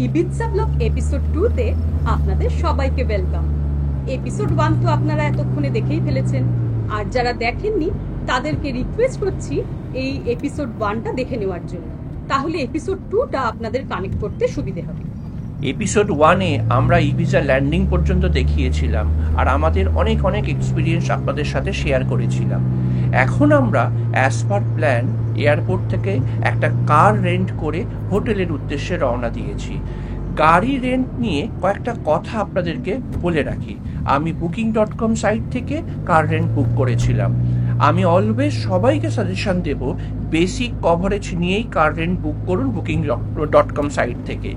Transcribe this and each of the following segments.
ইবিৎসা blog episode 2-তে আপনাদের সবাইকে welcome. Episode 1 তো আপনারা এতক্ষণে দেখেই ফেলেছেন, আর যারা দেখেননি তাদেরকে রিকোয়েস্ট করছি এই এপিসোড 1টা দেখে নেওয়ার জন্য, তাহলে এপিসোড 2টা আপনাদের কানেক্ট করতে সুবিধে হবে। এপিসোড 1-এ আমরা ইবিজা ল্যান্ডিং পর্যন্ত দেখিয়েছিলাম আর আমাদের অনেক অনেক এক্সপিরিয়েন্স আপনাদের সাথে শেয়ার করেছিলাম। এখন আমরা অ্যাজ পার প্ল্যান এয়ারপোর্ট থেকে একটা কার রেন্ট করে হোটেলের উদ্দেশ্যে রওনা দিয়েছি। গাড়ি রেন্ট নিয়ে কয়েকটা কথা আপনাদেরকে বলে রাখি। আমি বুকিং.com সাইট থেকে কার রেন্ট বুক করেছিলাম। আমি অলওয়েজ সবাইকে সাজেশন দেব বেসিক কভারেজ নিয়েই কার রেন্ট বুক করুন বুকিং.com সাইট থেকে।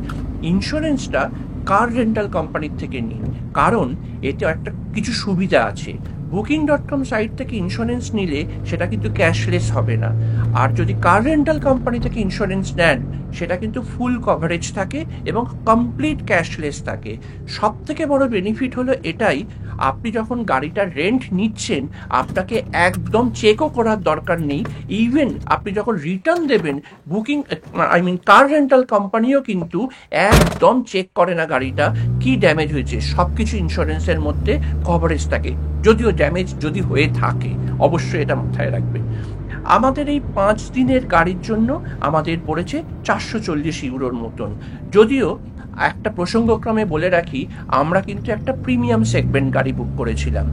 ইন্স্যুরেন্সটা কার রেন্টাল কোম্পানির থেকে নিন, কারণ এতে একটা কিছু সুবিধা আছে। বুকিং.com সাইট থেকে ইন্স্যুরেন্স নিলে সেটা কিন্তু ক্যাশলেস হবে না, আর যদি কার রেন্টাল কোম্পানি থেকে ইন্স্যুরেন্স নেন সেটা কিন্তু ফুল কভারেজ থাকে এবং কমপ্লিট ক্যাশলেস থাকে। সব থেকে বড় বেনিফিট হলো এটাই, আপনি যখন গাড়িটা রেন্ট নিচ্ছেন আপনাকে একদম চেকও করার দরকার নেই। ইভেন আপনি যখন রিটার্ন দেবেন কার রেন্টাল কোম্পানিও কিন্তু একদম চেক করে না গাড়িটা কি ড্যামেজ হয়েছে, সব কিছু ইন্স্যুরেন্সের মধ্যে কভারেজ থাকে, যদিও ড্যামেজ যদি হয়ে থাকে অবশ্যই এটা মাথায় রাখবেন। আমাদের এই 5 দিনের গাড়ির জন্য আমাদের পড়েছে 440 ইউরোর মতন। যদিও একটা প্রসঙ্গক্রমে বলে রাখি, আমরা কিন্তু একটা প্রিমিয়াম সেগমেন্ট গাড়ি বুক করেছিলাম।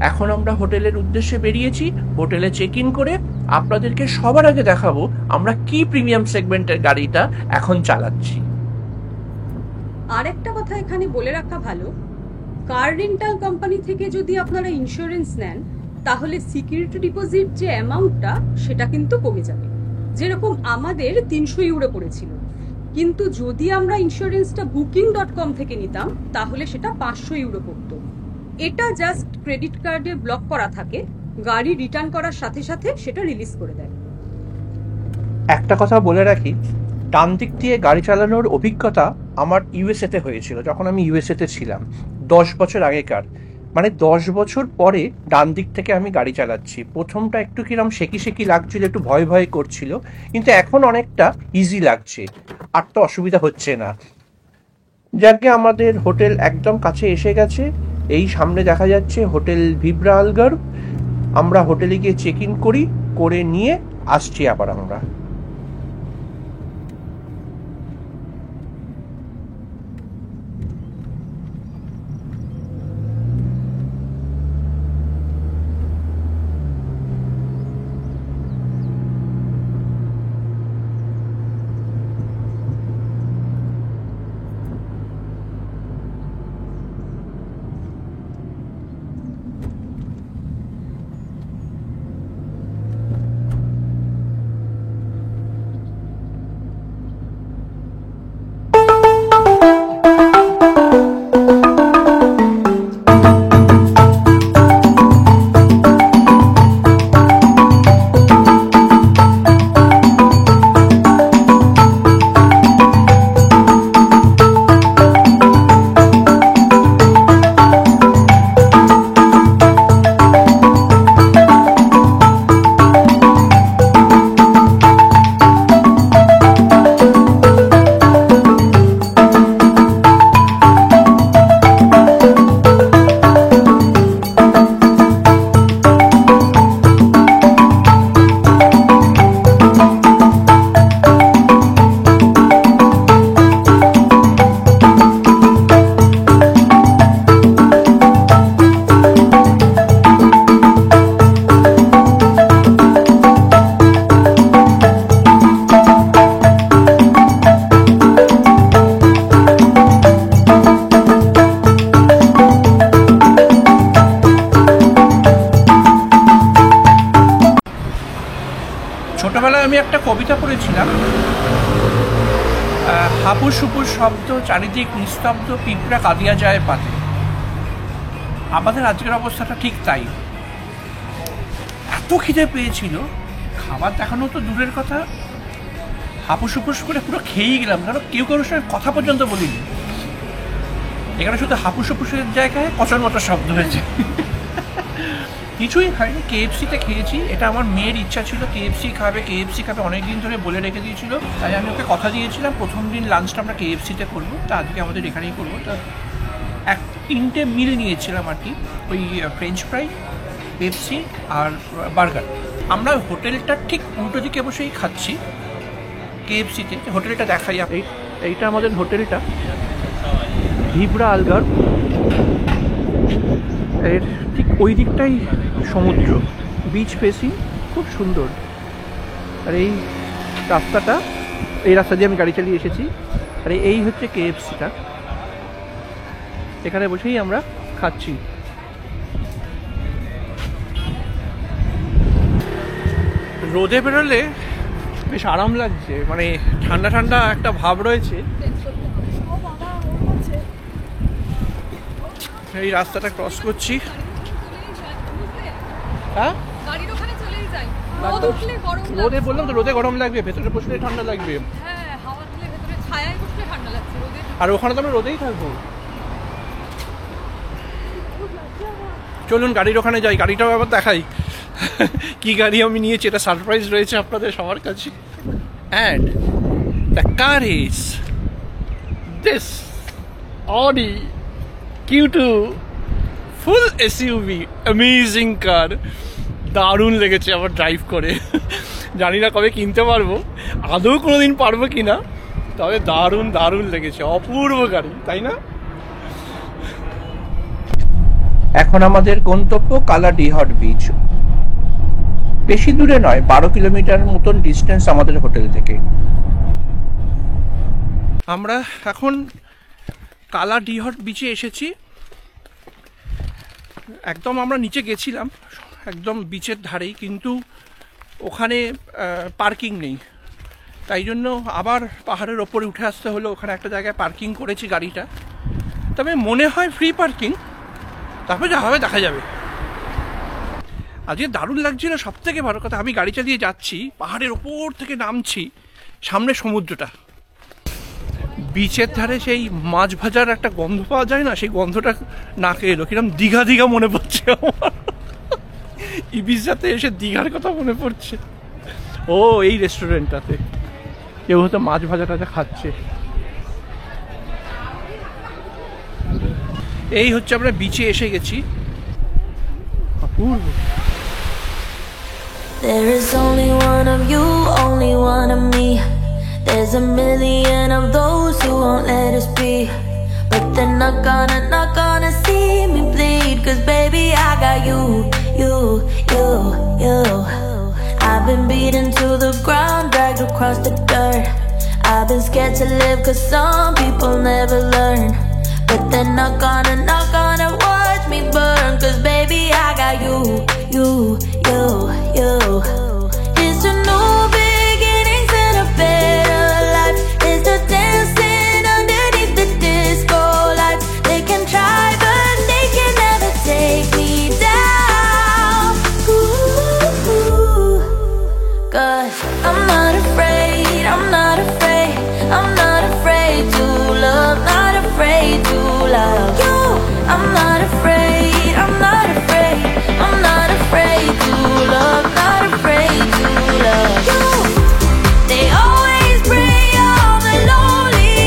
এখন আমরা হোটেলের উদ্দেশ্যে বেরিয়েছি। হোটেলে চেক ইন করে আপনাদেরকে সবার আগে দেখাবো আমরা কি প্রিমিয়াম সেগমেন্টের গাড়িটা এখন চালাচ্ছি। আর একটা কথা এখানে বলে রাখা ভালো, কার রেন্টাল কোম্পানি থেকে যদি আপনারা ইন্স্যুরেন্স নেন তাহলে সিকিউরিটি ডিপোজিট যে অ্যামাউন্টটা সেটা কিন্তু কমে যাবে। যেরকম আমাদের 300 ইউরো পড়েছিল, কিন্তু যদি আমরা ইন্স্যুরেন্সটা বুকিং.com থেকে নিতাম তাহলে সেটা 500 ইউরো পড়তো। এটা জাস্ট ক্রেডিট কার্ডে ব্লক করা থাকে, গাড়ি রিটার্ন করার সাথে সাথে সেটা রিলিজ করে দেয়। একটা কথা বলে রাখি, ডান দিক দিয়ে গাড়ি চালানোর অভিজ্ঞতা আমার ইউএসএতে হয়েছিল, যখন আমি ইউএসএতে ছিলাম 10 বছর আগেকার। মানে 10 বছর পরে ডান দিক থেকে আমি গাড়ি চালাচ্ছি। প্রথমটা একটু কিরম শেকি লাগছিল, একটু ভয় ভয় করছিল, কিন্তু এখন অনেকটা ইজি লাগছে, আর তো অসুবিধা হচ্ছে না। যাকে আমাদের হোটেল একদম কাছে এসে গেছে, এই সামনে দেখা যাচ্ছে হোটেল ভিব্রা আলগার। আমরা হোটেলে গিয়ে চেক ইন করে নিয়ে আসছি আবার আমরা। ছোটবেলায় আমি একটা কবিতা পড়েছিলাম, হাপুস হুপুস শব্দ চারিদিক নিস্তব্ধ, পিঁপড়া কাঁদিয়া যায় পাতে। আমাদের আজকের অবস্থাটা ঠিক তাই। এত খিদে পেয়েছিল, খাবার দেখানো তো দূরের কথা, হাপুস হুপুস করে পুরো খেয়েই গেলাম, কারণ কেউ কারোর সঙ্গে কথা পর্যন্ত বলিনি। এখানে শুধু হাপুস হুপুসের জায়গায় কচর মতো শব্দ হয়েছে। কিছুই খাইনি, KFC-তে খেয়েছি। এটা আমার মেয়ের ইচ্ছা ছিল KFC খাবে, অনেক দিন ধরে বলে রেখে দিয়েছিল। তাই আমি ওকে কথা দিয়েছিলাম প্রথম দিন লাঞ্চটা আমরা KFC-তে করবো, তা আজকে আমাদের এখানেই করবো। তা 3টে মিল নিয়েছিলাম আর কি, ওই ফ্রেঞ্চ ফ্রাই, পেপসি আর বার্গার। আমরা হোটেলটার ঠিক উল্টো দিকে বসেই খাচ্ছি KFC-তে। হোটেলটা দেখাই, এইটা আমাদের হোটেলটা, ভিব্রা আলগার। এর ঠিক ওই দিকটাই সমুদ্র, বিচ ফেসিং, খুব সুন্দর। আর এই রাস্তাটা, এই রাস্তা দিয়ে আমি গাড়ি চালিয়ে এসেছি। আর এই হচ্ছে KFC-টা, এখানে বসেই আমরা খাচ্ছি। রোদে বেরোলে বেশ আরাম লাগছে, মানে ঠান্ডা ঠান্ডা একটা ভাব রয়েছে। এই রাস্তাটা ক্রস করছি। হ্যাঁ, রোদে বললাম তো, রোদে গরম লাগবে, ভেতরে বসলে ঠান্ডা লাগবে। আর ওখানে তো আমরা রোদেই থাকবো। চলুন গাড়ির ওখানে যাই, গাড়িটাও আবার দেখাই কি গাড়ি আমি নিয়েছি, এটা সারপ্রাইজ রয়েছে আপনাদের সবার কাছে। And the car is this Audi Q2 full SUV, amazing car. দারুণ লেগেছে আমার ড্রাইভ করে। জানি না কবে কিনতে পারবো, আদৌ কোনোদিন পারবো কিনা, তবে দারুণ দারুণ লেগেছে, অপূর্ব গাড়ি, তাই না? এখন আমাদের গন্তব্য কালাডিহট বিচ। বেশি দূরে নয়, 12 কিলোমিটার মতন ডিস্টেন্স আমাদের হোটেল থেকে। আমরা এখন কালাডিহট বিচে এসেছি। একদম আমরা নিচে গেছিলাম, একদম বিচের ধারেই, কিন্তু ওখানে পার্কিং নেই, তাই জন্য আবার পাহাড়ের ওপরে উঠে আসতে হলো। ওখানে একটা জায়গায় পার্কিং করেছি গাড়িটা, তবে মনে হয় ফ্রি পার্কিং, তারপর যা হবে দেখা যাবে। আজকে দারুণ লাগছিল। সব থেকে বড় কথা, আমি গাড়ি চালিয়ে যাচ্ছি, পাহাড়ের ওপর থেকে নামছি, সামনে সমুদ্রটা, বিচের ধারে সেই মাছ ভাজার একটা গন্ধ পাওয়া যায় না, সেই গন্ধটা নাকে এলো, কিরম দীঘা দীঘা মনে পড়ছে আমার। ইবিজাতে এসে দীঘার কথা মনে পড়ছে। ও, এই রেস্টুরেন্টটাতে কেউ হয়তো মাছ ভাজা টাজা খাচ্ছে। এই হচ্ছে আমরা বিচে এসে গেছি। অপূর্ব। There is only one of you, only one of me. There's a million of those who won't let us be, but they're not gonna see me bleed. 'Cause baby I got you, you, you, you. I've been beaten to the ground, dragged across the dirt. I've been scared to live 'cause some people never learn, but they're not gonna watch me burn. 'Cause baby I got you, you, you, you. It's a new beginnings and a better life. It's the dancing underneath the disco lights. They can try but they can never take me down. Ooh, 'cause I'm not afraid, I'm not afraid, I'm not afraid to love, not afraid to love you. I'm not afraid, I'm not afraid, I'm not afraid to love, not afraid to love you. They always bring all the lonely,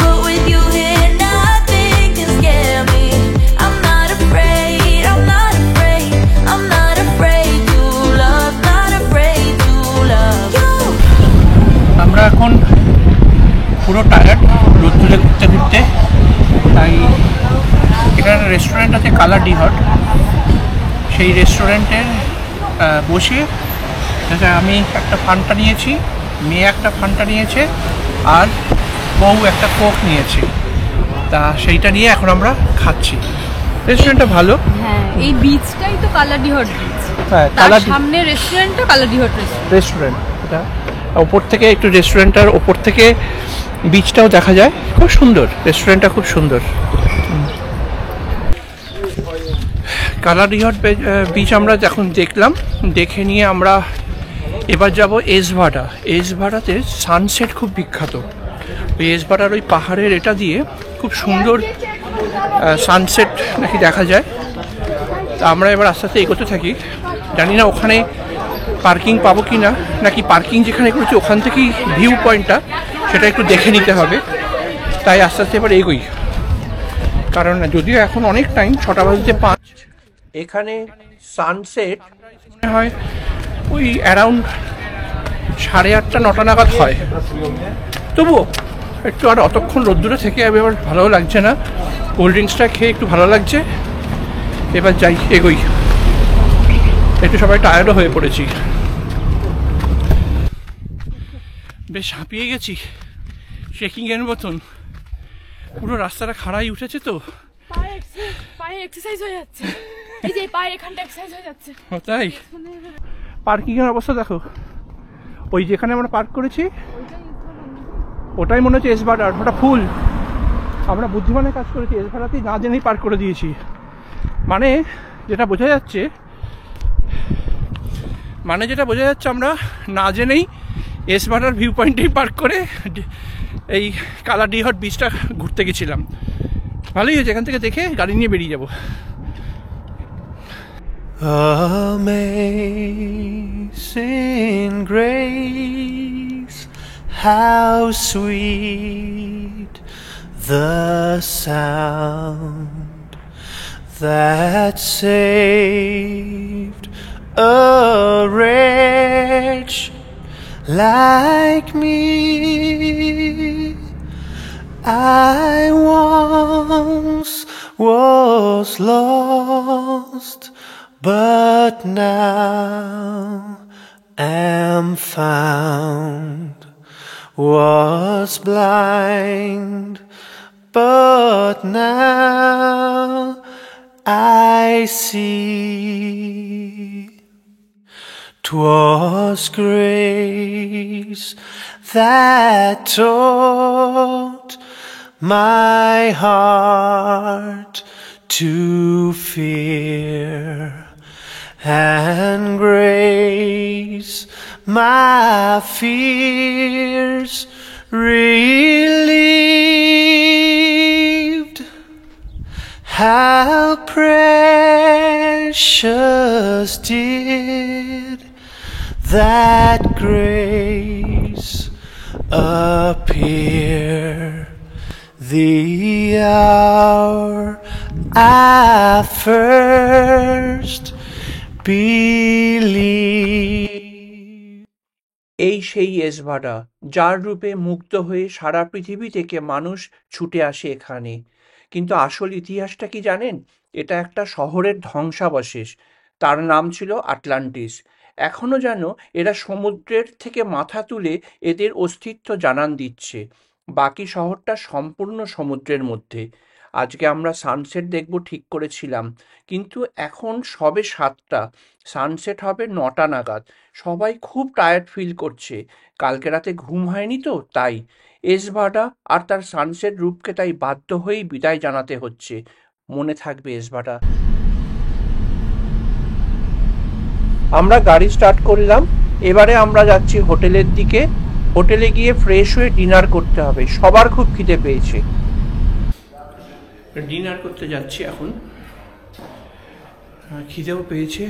but with you here nothing can scare me. I'm not afraid, I'm not afraid, I'm not afraid to love, not afraid to love you. আমরা এখন পুরো tired, রোদ্দুরে ঘুরতে ঘুরতে, তাই এখানে restaurant আছে কালাডিহট, সেই রেস্টুরেন্টের বসে আমি একটা ফান্টা নিয়েছি, মেয়ে একটা ফান্টা নিয়েছে, আর বউ একটা কোক নিয়েছে। তা সেইটা নিয়ে এখন আমরা খাচ্ছি। রেস্টুরেন্টটা ভালো। হ্যাঁ, এই বিচটাই তো কালাডিহট বিচ। হ্যাঁ, তার সামনে রেস্টুরেন্টটা কালাডিহট রেস্টুরেন্ট। এটা ওপর থেকে একটু, রেস্টুরেন্টটার ওপর থেকে বিচটাও দেখা যায়, খুব সুন্দর রেস্টুরেন্টটা, খুব সুন্দর। কালাডিহট বিচ আমরা যখন দেখলাম, দেখে নিয়ে আমরা এবার যাব এসভাডা। এসভাডাতে সানসেট খুব বিখ্যাত। ওই এসভাডার ওই পাহাড়ের এটা দিয়ে খুব সুন্দর সানসেট নাকি দেখা যায়। তা আমরা এবার আস্তে আস্তে এগোতে থাকি। জানি না ওখানে পার্কিং পাবো কি না, নাকি পার্কিং যেখানে করেছি ওখান থেকেই ভিউ পয়েন্টটা সেটা একটু দেখে নিতে হবে। তাই আস্তে আস্তে এবার এগোই, কারণ যদিও এখন অনেক টাইম, 6:05। এখানে সানসেট মনে হয় ওই অ্যারাউন্ড 8:30 9টা নাগাদ হয়। তবুও একটু আর অতক্ষণ রোদ্দুরে থেকে এবার ভালো লাগছে না, কোল্ড ড্রিঙ্কসটা খেয়ে একটু ভালো লাগছে। এবার যাই, এগোই, একটু সবাই টায়ার্ডও হয়ে পড়েছি, বেশ হাঁপিয়ে গেছি ট্রেকিংয়ের মতন। পুরো রাস্তাটা খাড়াই উঠেছে তো, পায়ে এক্সারসাইজ হয়ে যাচ্ছে, এই যে পায়ে এখানটা এক্সারসাইজ হয়ে যাচ্ছে। তাই পার্কিংয়ের অবস্থা দেখো, ওই যেখানে আমরা পার্ক করেছি ওটাই মনে হচ্ছে এস ভাড়ার, ওটা ফুল। আমরা বুদ্ধিমানের কাজ করেছি, এস ভাড়াতেই না জেনেই পার্ক করে দিয়েছি। মানে যেটা বোঝা যাচ্ছে আমরা না জেনেই এস ভাড়ার ভিউ পয়েন্টেই পার্ক করে এই কালাডিহট বিচটা ঘুরতে গেছিলাম। ভালোই হয়েছে, এখান থেকে দেখে গাড়ি নিয়ে বেরিয়ে যাবো। Amazing grace, how sweet the sound that saved a wretch like me. I once was lost, but now am found. Was blind, but now I see. 'Twas grace that taught my heart to fear, and grace my fears relieved. How precious did that grace appear, the hour I first believed. এই সেই এসভাডা, যার রূপে মুগ্ধ হয়ে সারা পৃথিবী থেকে মানুষ ছুটে আসে এখানে। কিন্তু আসল ইতিহাসটা কি জানেন? এটা একটা শহরের ধ্বংসাবশেষ। তার নাম ছিল আটলান্টিস। এখনও যেন এরা সমুদ্রের থেকে মাথা তুলে এদের অস্তিত্ব জানান দিচ্ছে। বাকি শহরটা সম্পূর্ণ সমুদ্রের মধ্যে। আজকে আমরা সানসেট দেখব ঠিক করেছিলাম, কিন্তু এখন সবে 7টা, সানসেট হবে 9টা নাগাদ। সবাই খুব টায়ার্ড ফিল করছে, কালকে রাতে ঘুম হয়নি তো তাই। এসভাডা আর তার সানসেট রূপকে তাই বাধ্য হয়েই বিদায় জানাতে হচ্ছে। মনে থাকবে এসভাডা। আমরা গাড়ি স্টার্ট করলাম, এবারে আমরা যাচ্ছি হোটেলের দিকে। হোটেলে গিয়ে ফ্রেশ হয়ে ডিনার করতে হবে, সবার খুব খিদে পেয়েছে। ডিনার করতে যাচ্ছি এখন, খিদেও পেয়েছে,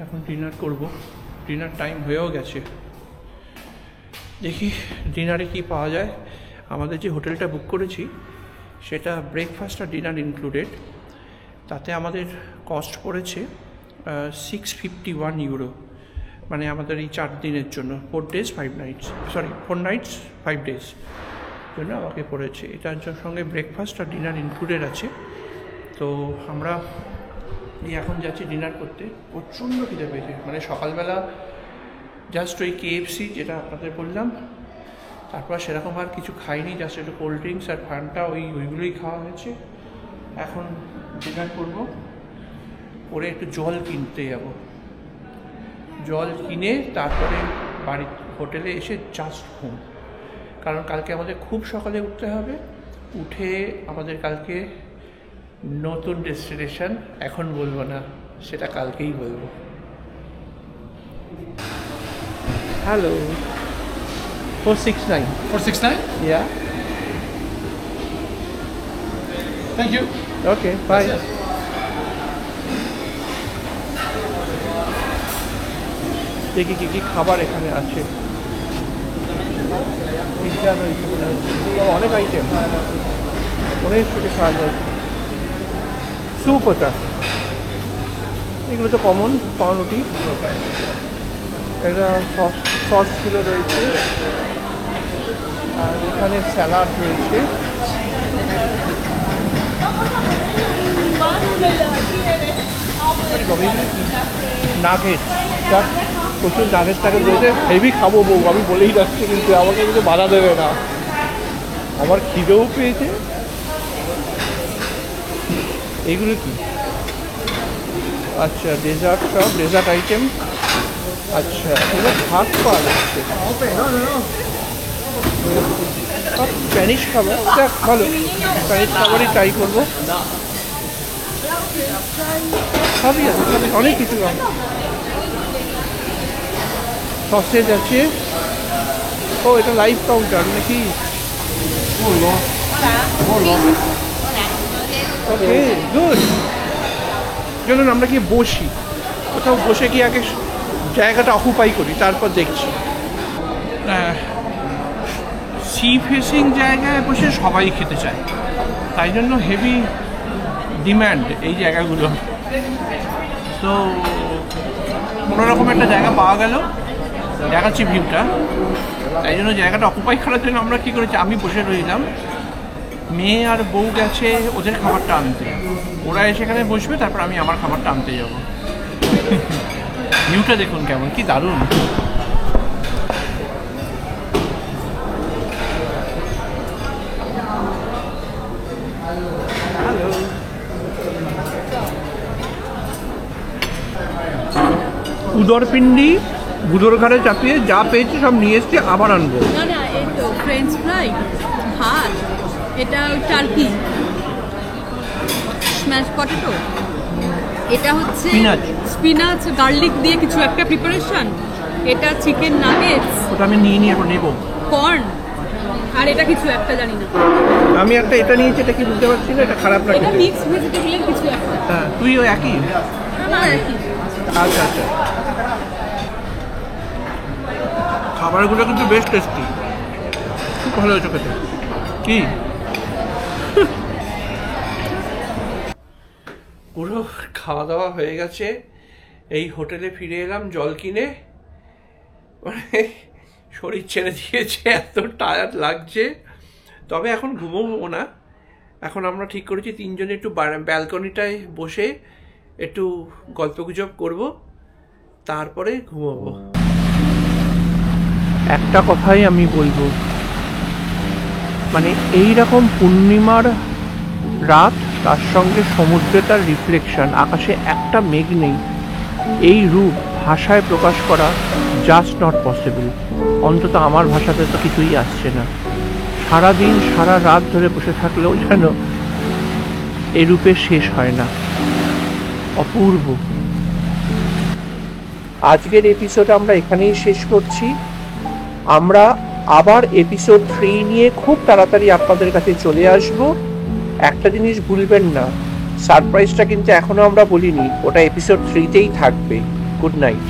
এখন ডিনার করব। ডিনার টাইম হয়েও গেছে, দেখি ডিনারে কি পাওয়া যায়। আমাদের যে হোটেলটা বুক করেছি সেটা ব্রেকফাস্ট আর ডিনার ইনক্লুডেড, তাতে আমাদের কস্ট পড়েছে 651 ইউরো। মানে আমাদের এই 4 দিনের জন্য, 4 days 5 nights, 4 nights 5 days জন্য আমাকে পড়েছে। এটার সঙ্গে ব্রেকফাস্ট আর ডিনার ইনক্লুডেড আছে। তো আমরা এখন যাচ্ছি ডিনার করতে। প্রচণ্ড খিদে পেয়েছে, মানে সকালবেলা জাস্ট ওই KFC যেটা আপনাদের বললাম, তারপর সেরকম আর কিছু খাইনি, জাস্ট একটু কোল্ড ড্রিঙ্কস আর ফান্টা ওইগুলোই খাওয়া হয়েছে। এখন ডিনার করবো, করে একটু জল কিনতে যাব। জল কিনে তারপরে বাড়ি হোটেলে এসে জাস্ট ঘুম, কারণ কালকে আমাদের খুব সকালে উঠতে হবে। উঠে আমাদের কালকে নতুন ডেস্টিনেশন, এখন বলবো না, সেটা কালকেই বলবো। Hello, 469. 469? Yeah. Thank you. Okay, bye. Yes. দেখি কি কি খাবার এখানে আছে। পিৎজা রয়েছে, অনেক আইটেম, অনেক কিছু খাওয়া যায়। স্যুপ ওটা, এগুলো তো কমন, পাউরুটি, একটা সস ছিল রয়েছে, আর এখানে স্যালাড রয়েছে। নাগেট, প্রচুর নাগেট টাগেট রয়েছে, হেভি খাবো বউ, আমি বলেই যাচ্ছি, কিন্তু আমাকে কিছু বাধা দেবে না, আমার খিদেও পেয়েছে। এগুলো কি? আচ্ছা ডেজার্ট, সব ডেজার্ট আইটেম। আচ্ছা এগুলো ভাত পাওয়া যাচ্ছে, স্প্যানিশ খাবার, দেখ ভালো, স্প্যানিশ খাবারই ট্রাই করবো। সবই আছে, অনেক কিছু আছে, সসেজ আছে। ও এটা লাইভ কাউন্টার নাকি? Okay good. চলুন আমরা কি বসি, কোথাও বসে কি আগে জায়গাটা অকুপাই করি, তারপর দেখছি। সি ফেসিং জায়গায় বসে সবাই খেতে চায়, তাই জন্য হেভি ডিম্যান্ড এই জায়গাগুলো। তো কোনোরকম একটা জায়গা পাওয়া গেল, দেখাচ্ছি ভিউটা, তাই জন্য জায়গাটা অকুপাই করার জন্য আমরা কী করেছি, আমি বসে রইলাম, মেয়ে আর বউ গেছে ওদের খাবারটা আনতে, ওরা সেখানে বসবে, তারপর আমি আমার খাবারটা আনতে যাব। ভিউটা দেখুন কেমন, কি দারুণ। উদরপিন্ডি গুদোর ঘাড়ে চাপিয়ে যা পেয়েছি সব নিয়ে এসছি, আবার আনবো। না না, এই তো ফ্রেঞ্চ ফ্রাই, ভাত, এটা টার্কি, স্ম্যাশ পটেটো, এটা হচ্ছে স্পিনাচ গার্লিক দিয়ে কিছু একটা প্রিপারেশন, এটা চিকেন নাগেটস, ওটা আমি নিয়ে নিয়ে এখন নেবো, কর্ন, আর এটা কিছু একটা জানি না। আমি একটা এটা নিয়েছি, এটা কি বুঝতে পারছি না, এটা খারাপ লাগে। এটা মিক্স ভেজিটেবলের কিছু একটা। হ্যাঁ তুইও একই? না একই। আচ্ছা আচ্ছা, খাবারগুলো কিন্তু বেশ টেস্টি, খুব ভালো হয়েছে খেতে। কি পুরো খাওয়া দাওয়া হয়ে গেছে, এই হোটেলে ফিরে এলাম জল কিনে, মানে শরীর ছেড়ে দিয়েছে, এত টায়ার্ড লাগছে। তবে এখন ঘুমোবো না, এখন আমরা ঠিক করেছি তিনজনে একটু ব্যালকনিটায় বসে একটু গল্পগুজব করব, তারপরে ঘুমোবো। একটা কথাই আমি বলবো, মানে এই রকম পূর্ণিমার রাত, তার সঙ্গে সমুদ্রে তার রিফ্লেকশন, আকাশে একটা মেঘ নেই, এই রূপ ভাষায় প্রকাশ করা জাস্ট নট পসিবল। অন্তত আমার ভাষাতে তো কিছুই আসছে না। সারাদিন সারা রাত ধরে বসে থাকলেও যেন এই রূপের শেষ হয় না, অপূর্ব। আজকের এপিসোড আমরা এখানেই শেষ করছি। আমরা আবার এপিসোড 3 নিয়ে খুব তাড়াতাড়ি আপনাদের কাছে চলে আসব। একটা জিনিস ভুলবেন না, সারপ্রাইজটা কিন্তু এখনো আমরা বলিনি, ওটা এপিসোড 3তেই থাকবে। Good night.